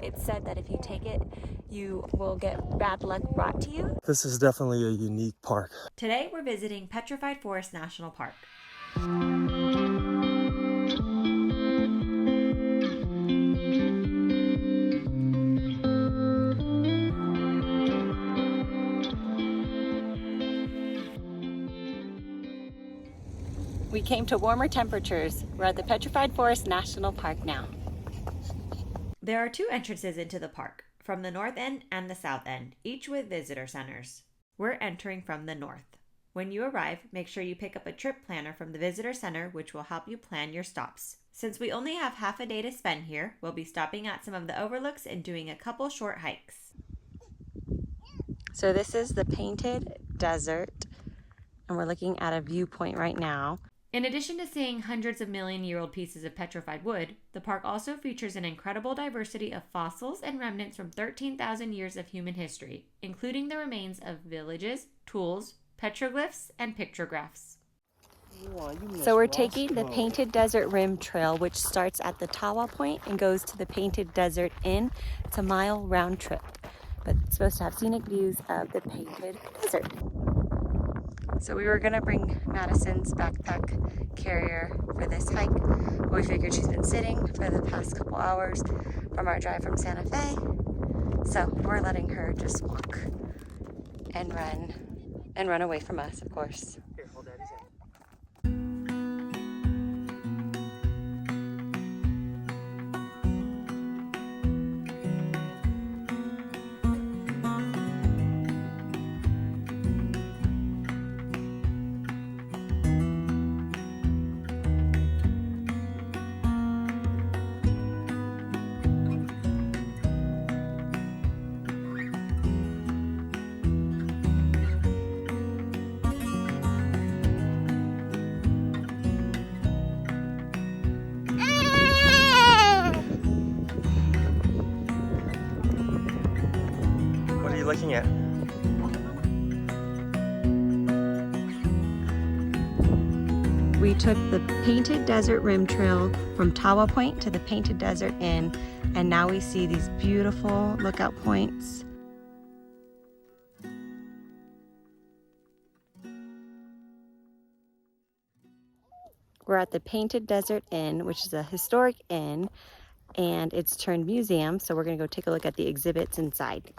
It's said that if you take it, you will get bad luck brought to you. This is definitely a unique park. Today we're visiting Petrified Forest National Park. We came to warmer temperatures. We're at the Petrified Forest National Park now. There are two entrances into the park, from the north end and the south end, each with visitor centers. We're entering from the north. When you arrive, make sure you pick up a trip planner from the visitor center, which will help you plan your stops. Since we only have half a day to spend here, we'll be stopping at some of the overlooks and doing a couple short hikes. So this is the Painted Desert, and we're looking at a viewpoint right now. In addition to seeing hundreds of million-year-old pieces of petrified wood, the park also features an incredible diversity of fossils and remnants from 13,000 years of human history, including the remains of villages, tools, petroglyphs, and pictographs. So we're taking the Painted Desert Rim Trail, which starts at the Tawa Point and goes to the Painted Desert Inn. It's a mile round trip, but it's supposed to have scenic views of the Painted Desert. So we were gonna bring Madison's backpack carrier for this hike, but we figured she's been sitting for the past couple hours from our drive from Santa Fe. So we're letting her just walk and run away from us, of course. Here, hold Daddy's hand. What are you looking at? We took the Painted Desert Rim Trail from Tawa Point to the Painted Desert Inn, and now we see these beautiful lookout points. We're at the Painted Desert Inn, which is a historic inn, and it's turned museum, so we're gonna go take a look at the exhibits inside.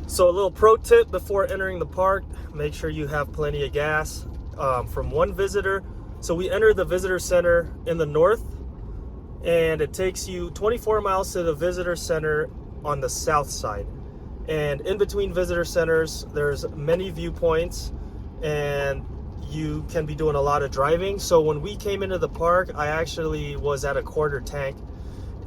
So a little pro tip before entering the park, make sure you have plenty of gas from one visitor. So we enter the visitor center in the north, and it takes you 24 miles to the visitor center on the south side. And in between visitor centers, there's many viewpoints, and you can be doing a lot of driving. So when we came into the park, I actually was at a quarter tank.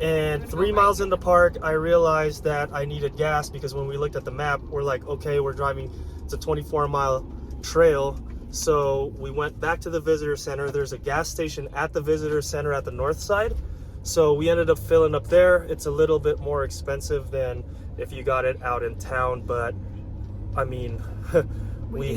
And 3 miles in the park, I realized that I needed gas, because when we looked at the map, we're like, okay, we're driving, it's a 24-mile trail. So we went back to the visitor center. There's a gas station at the visitor center at the north side. So we ended up filling up there. It's a little bit more expensive than if you got it out in town, but I mean, we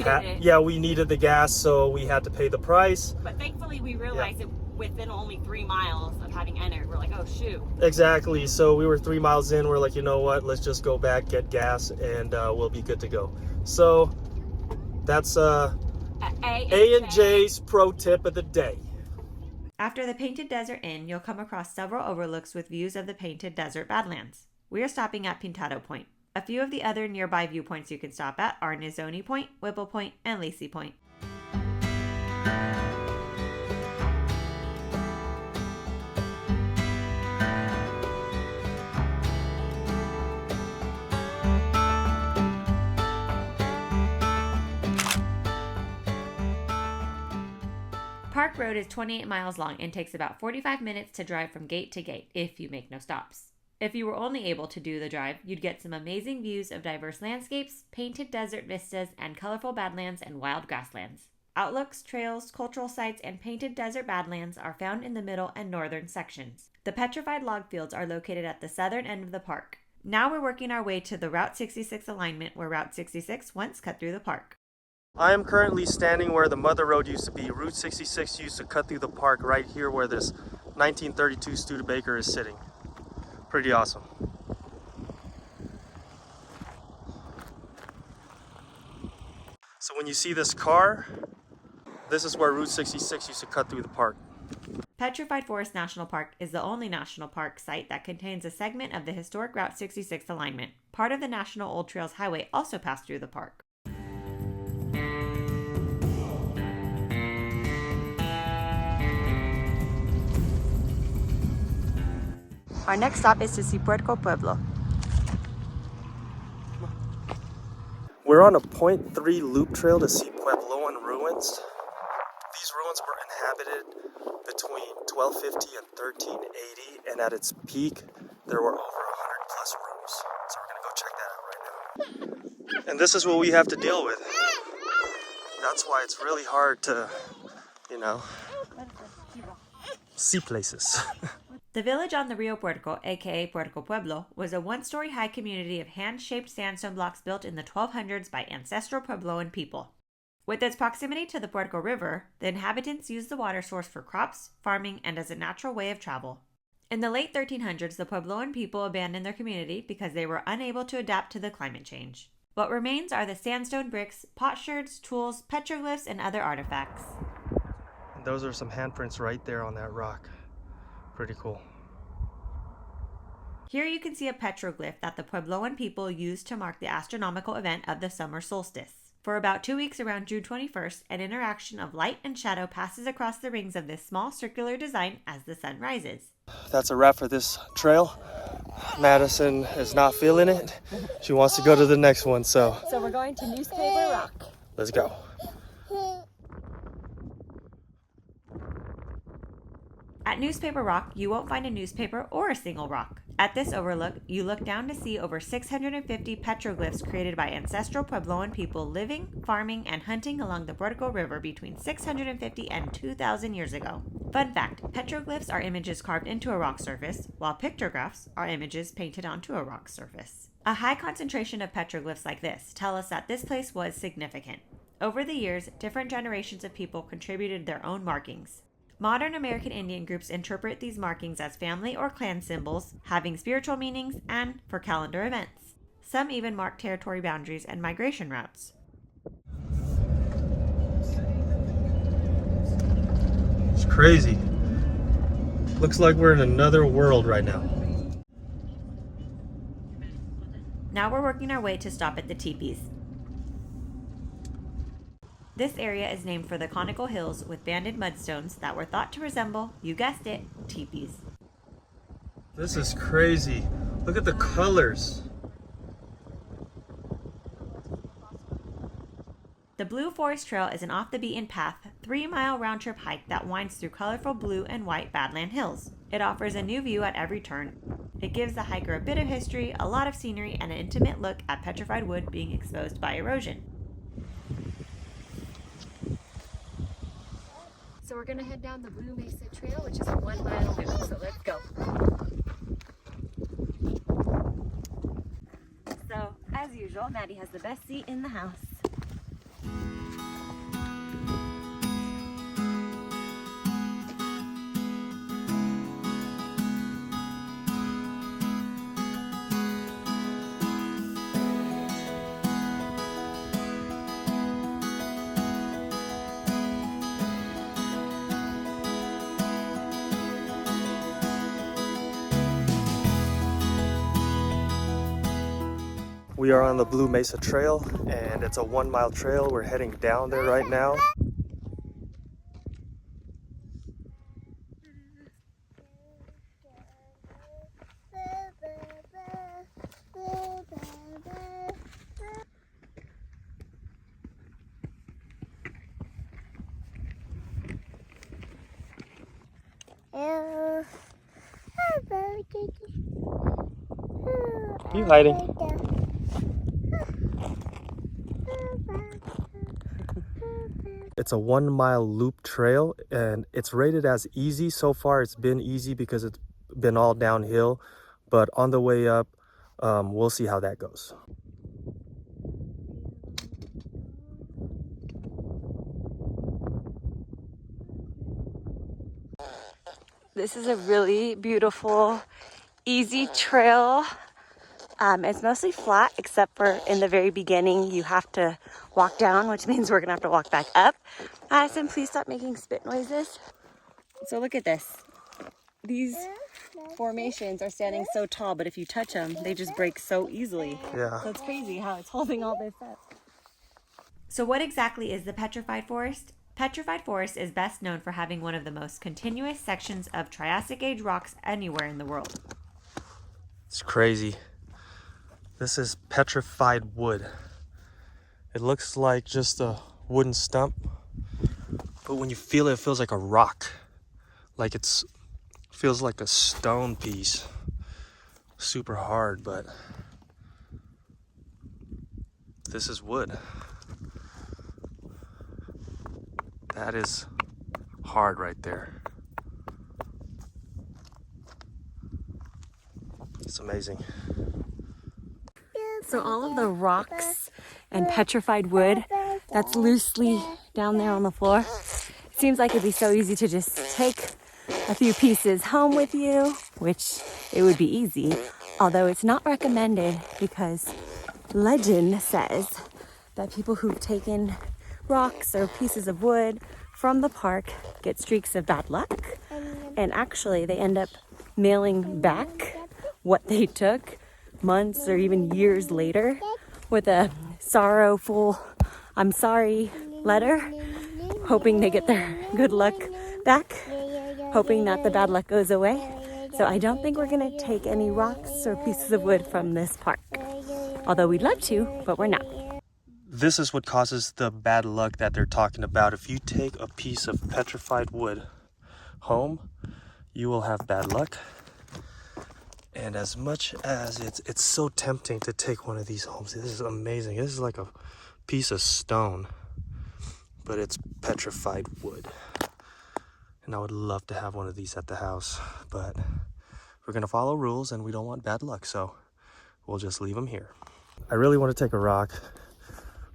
needed the gas, so we had to pay the price. But thankfully we realized it within only 3 miles of having entered. We're like, oh shoot. Exactly. So we were 3 miles in. We're like, you know what? Let's just go back, get gas, and we'll be good to go. So that's A and J's pro tip of the day. After the Painted Desert Inn, you'll come across several overlooks with views of the Painted Desert Badlands. We are stopping at Pintado Point. A few of the other nearby viewpoints you can stop at are Nizoni Point, Whipple Point, and Lacey Point. Park Road is 28 miles long and takes about 45 minutes to drive from gate to gate if you make no stops. If you were only able to do the drive, you'd get some amazing views of diverse landscapes, painted desert vistas, and colorful badlands and wild grasslands. Outlooks, trails, cultural sites, and painted desert badlands are found in the middle and northern sections. The petrified log fields are located at the southern end of the park. Now we're working our way to the Route 66 alignment where Route 66 once cut through the park. I am currently standing where the Mother Road used to be. Route 66 used to cut through the park right here where this 1932 Studebaker is sitting. Pretty awesome. So when you see this car, this is where Route 66 used to cut through the park. Petrified Forest National Park is the only national park site that contains a segment of the historic Route 66 alignment. Part of the National Old Trails Highway also passed through the park. Our next stop is to see Puerco Pueblo. We're on a 0.3 loop trail to see Puebloan ruins. These ruins were inhabited between 1250 and 1380, and at its peak, there were over 100 plus rooms. So we're gonna go check that out right now. And this is what we have to deal with. That's why it's really hard to, see places. The village on the Rio Puerco, aka Puerco Pueblo, was a one-story high community of hand-shaped sandstone blocks built in the 1200s by ancestral Puebloan people. With its proximity to the Puerco River, the inhabitants used the water source for crops, farming, and as a natural way of travel. In the late 1300s, the Puebloan people abandoned their community because they were unable to adapt to the climate change. What remains are the sandstone bricks, potsherds, tools, petroglyphs, and other artifacts. And those are some handprints right there on that rock. Pretty cool. Here you can see a petroglyph that the Puebloan people used to mark the astronomical event of the summer solstice. For about 2 weeks around June 21st, an interaction of light and shadow passes across the rings of this small circular design as the sun rises. That's a wrap for this trail. Madison is not feeling it. She wants to go to the next one, so we're going to Newspaper Rock. Let's go. At Newspaper Rock, you won't find a newspaper or a single rock. At this overlook, you look down to see over 650 petroglyphs created by ancestral Puebloan people living, farming, and hunting along the Puerco River between 650 and 2,000 years ago. Fun fact, petroglyphs are images carved into a rock surface, while pictographs are images painted onto a rock surface. A high concentration of petroglyphs like this tell us that this place was significant. Over the years, different generations of people contributed their own markings. Modern American Indian groups interpret these markings as family or clan symbols, having spiritual meanings, and for calendar events. Some even mark territory boundaries and migration routes. It's crazy. Looks like we're in another world right now. Now we're working our way to stop at the Tepees. This area is named for the conical hills with banded mudstones that were thought to resemble, you guessed it, teepees. This is crazy. Look at the colors. The Blue Forest Trail is an off-the-beaten-path, 3-mile round-trip hike that winds through colorful blue and white Badland hills. It offers a new view at every turn. It gives the hiker a bit of history, a lot of scenery, and an intimate look at petrified wood being exposed by erosion. So we're going to head down the Blue Mesa Trail, which is a 1 mile loop, so let's go. So, as usual, Maddie has the best seat in the house. We are on the Blue Mesa Trail, and it's a 1 mile trail. We're heading down there right now. You hiding? It's a 1 mile loop trail, and it's rated as easy. So far it's been easy because it's been all downhill, but on the way up, we'll see how that goes. This is a really beautiful, easy trail. It's mostly flat, except for in the very beginning, you have to walk down, which means we're gonna have to walk back up. Addison, please stop making spit noises. So look at this. These formations are standing so tall, but if you touch them, they just break so easily. Yeah. So it's crazy how it's holding all this up. So what exactly is the Petrified Forest? Petrified Forest is best known for having one of the most continuous sections of Triassic Age rocks anywhere in the world. It's crazy. This is petrified wood. It looks like just a wooden stump, but when you feel it, it feels like a rock. Like feels like a stone piece. Super hard, but this is wood. That is hard right there. It's amazing. So all of the rocks and petrified wood that's loosely down there on the floor, it seems like it'd be so easy to just take a few pieces home with you, which it would be easy, although it's not recommended because legend says that people who've taken rocks or pieces of wood from the park get streaks of bad luck, and actually they end up mailing back what they took months or even years later with a sorrowful "I'm sorry" letter, hoping they get their good luck back, hoping that the bad luck goes away. So I don't think we're gonna take any rocks or pieces of wood from this park, although we'd love to, but we're not. This is what causes the bad luck that they're talking about. If you take a piece of petrified wood home, you will have bad luck. And as much as it's so tempting to take one of these homes, this is amazing. This is like a piece of stone, but it's petrified wood. And I would love to have one of these at the house, but we're gonna follow rules and we don't want bad luck, so we'll just leave them here. I really want to take a rock,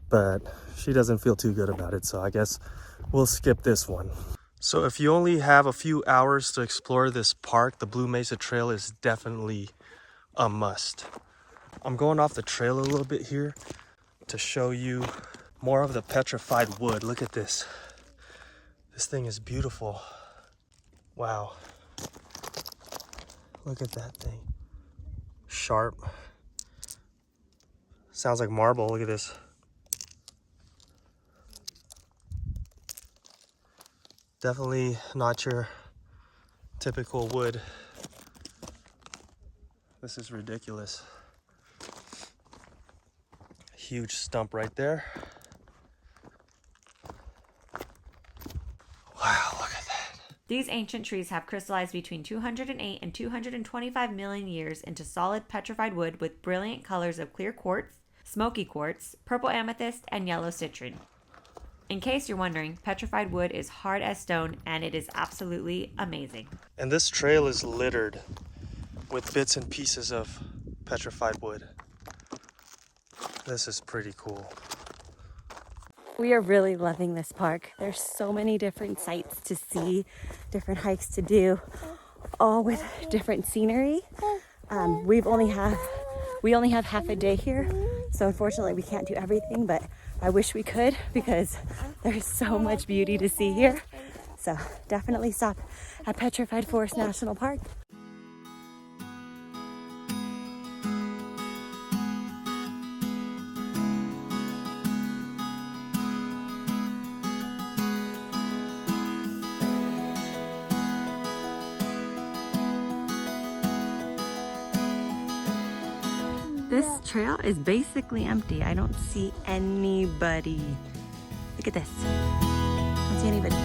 but she doesn't feel too good about it, so I guess we'll skip this one. So if you only have a few hours to explore this park, the Blue Mesa Trail is definitely a must. I'm going off the trail a little bit here to show you more of the petrified wood. Look at this. This thing is beautiful. Wow. Look at that thing. Sharp. Sounds like marble. Look at this. Definitely not your typical wood. This is ridiculous. Huge stump right there. Wow, look at that. These ancient trees have crystallized between 208 and 225 million years into solid petrified wood with brilliant colors of clear quartz, smoky quartz, purple amethyst, and yellow citrine. In case you're wondering, petrified wood is hard as stone, and it is absolutely amazing. And this trail is littered with bits and pieces of petrified wood. This is pretty cool. We are really loving this park. There's so many different sights to see, different hikes to do, all with different scenery. We only have half a day here, so unfortunately we can't do everything, but I wish we could because there's so much beauty to see here. So definitely stop at Petrified Forest National Park. This trail is basically empty. I don't see anybody. Look at this. I don't see anybody.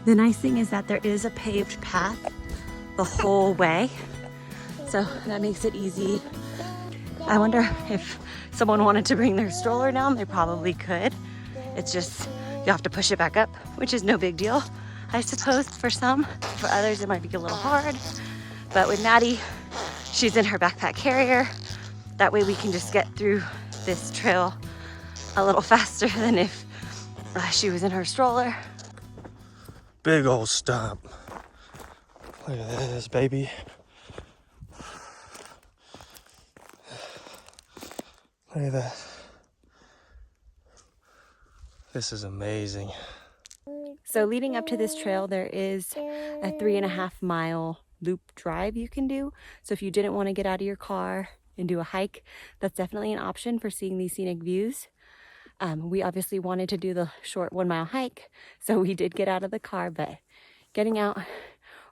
The nice thing is that there is a paved path the whole way, so that makes it easy. I wonder if someone wanted to bring their stroller down, they probably could. It's just, you have to push it back up, which is no big deal, I suppose, for some. For others, it might be a little hard. But with Maddie, she's in her backpack carrier. That way we can just get through this trail a little faster than if she was in her stroller. Big old stump. Look at this, baby. Look at that. This is amazing. So leading up to this trail, there is a 3.5 mile loop drive you can do. So if you didn't want to get out of your car and do a hike, that's definitely an option for seeing these scenic views. We obviously wanted to do the short 1 mile hike, so we did get out of the car, but getting out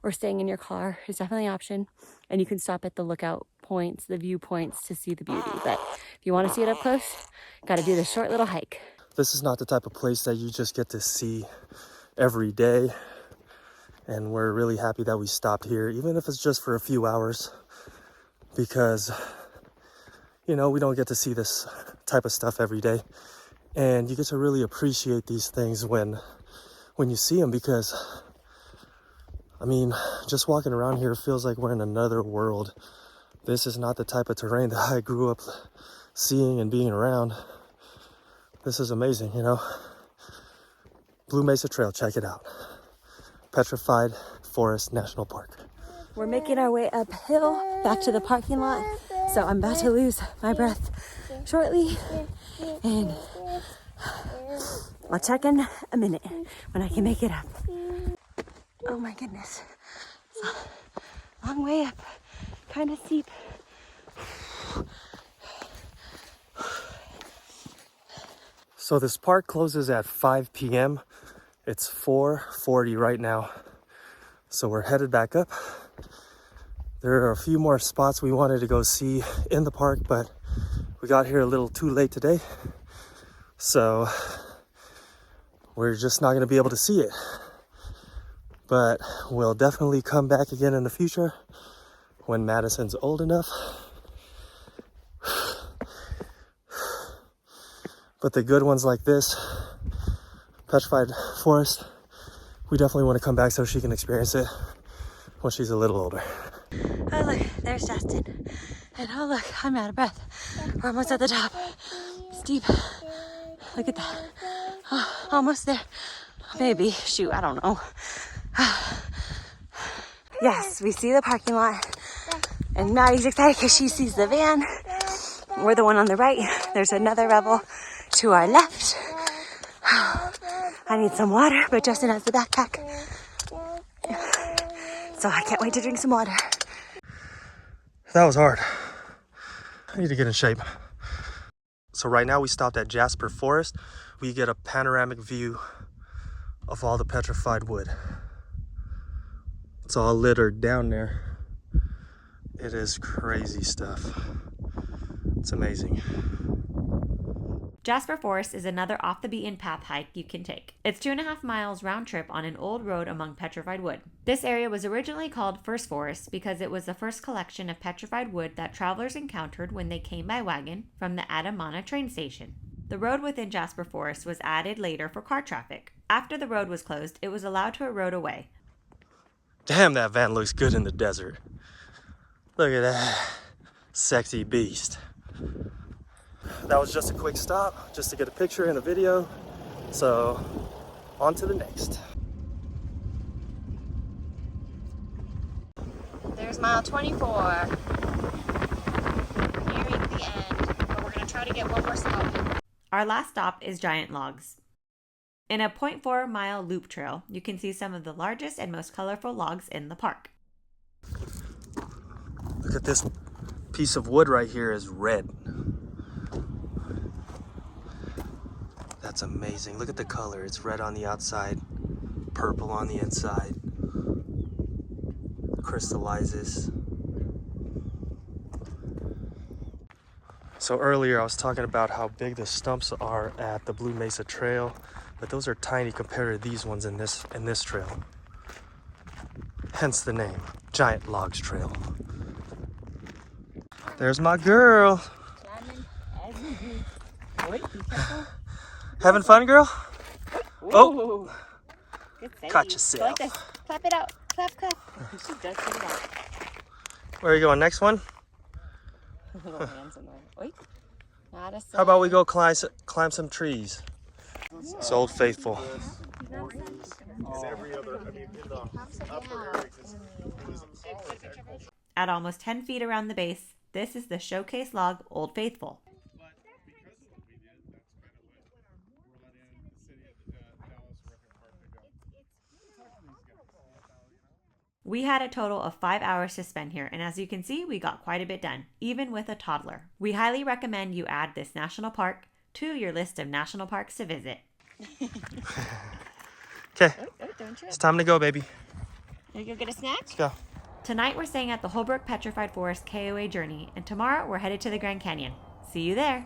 or staying in your car is definitely an option. And you can stop at the lookout points, the viewpoints, to see the beauty. But if you want to see it up close, got to do this short little hike. This is not the type of place that you just get to see every day. And we're really happy that we stopped here, even if it's just for a few hours, because, you know, we don't get to see this type of stuff every day. And you get to really appreciate these things when you see them, because, I mean, just walking around here feels like we're in another world. This is not the type of terrain that I grew up seeing and being around. This is amazing, you know. Blue Mesa Trail, check it out. Petrified Forest National Park. We're making our way uphill back to the parking lot, so I'm about to lose my breath shortly, and I'll check in a minute when I can make it up. Oh my goodness, it's a long way up, kind of steep. So this park closes at 5 p.m. It's 4:40 right now, so we're headed back up. There are a few more spots we wanted to go see in the park, but we got here a little too late today, so we're just not going to be able to see it. But we'll definitely come back again in the future when Madison's old enough. But the good ones like this, Petrified Forest, we definitely want to come back so she can experience it when she's a little older. Oh look, there's Justin. And oh look, I'm out of breath. We're almost at the top. Steep. Look at that. Oh, almost there. Maybe. Shoot, I don't know. Yes, we see the parking lot. And Maddie's excited because she sees the van. We're the one on the right. There's another Revel to our left. I need some water, but Justin has the backpack. So I can't wait to drink some water. That was hard. I need to get in shape. So right now we stopped at Jasper Forest. We get a panoramic view of all the petrified wood. It's all littered down there. It is crazy stuff. It's amazing. Jasper Forest is another off the beaten path hike you can take. It's 2.5 miles round trip on an old road among petrified wood. This area was originally called First Forest because it was the first collection of petrified wood that travelers encountered when they came by wagon from the Adamana train station. The road within Jasper Forest was added later for car traffic. After the road was closed, it was allowed to erode away. Damn, that van looks good in the desert. Look at that sexy beast. That was just a quick stop, just to get a picture and a video. So, on to the next. There's mile 24. Nearing the end, but we're going to try to get one more stop. Our last stop is Giant Logs. In a 0.4 mile loop trail, you can see some of the largest and most colorful logs in the park. Look at this piece of wood right here is red. amazing. Look at the color. It's red on the outside, purple on the inside. Crystallizes. So earlier I was talking about how big the stumps are at the Blue Mesa Trail, but those are tiny compared to these ones in this trail. Hence the name, Giant Logs Trail. There's my girl. Having fun, girl? Oh, caught yourself. Like this. Clap it out. Clap, clap. She does get it out. Where are you going? Next one? Little hands in there. Oink. Not a How about we go climb some trees? It's Old Faithful. At almost 10 feet around the base, this is the showcase log Old Faithful. We had a total of 5 hours to spend here, and as you can see, we got quite a bit done, even with a toddler. We highly recommend you add this national park to your list of national parks to visit. Okay, it's time to go, baby. You go get a snack? Let's go. Tonight we're staying at the Holbrook Petrified Forest KOA Journey, and tomorrow we're headed to the Grand Canyon. See you there!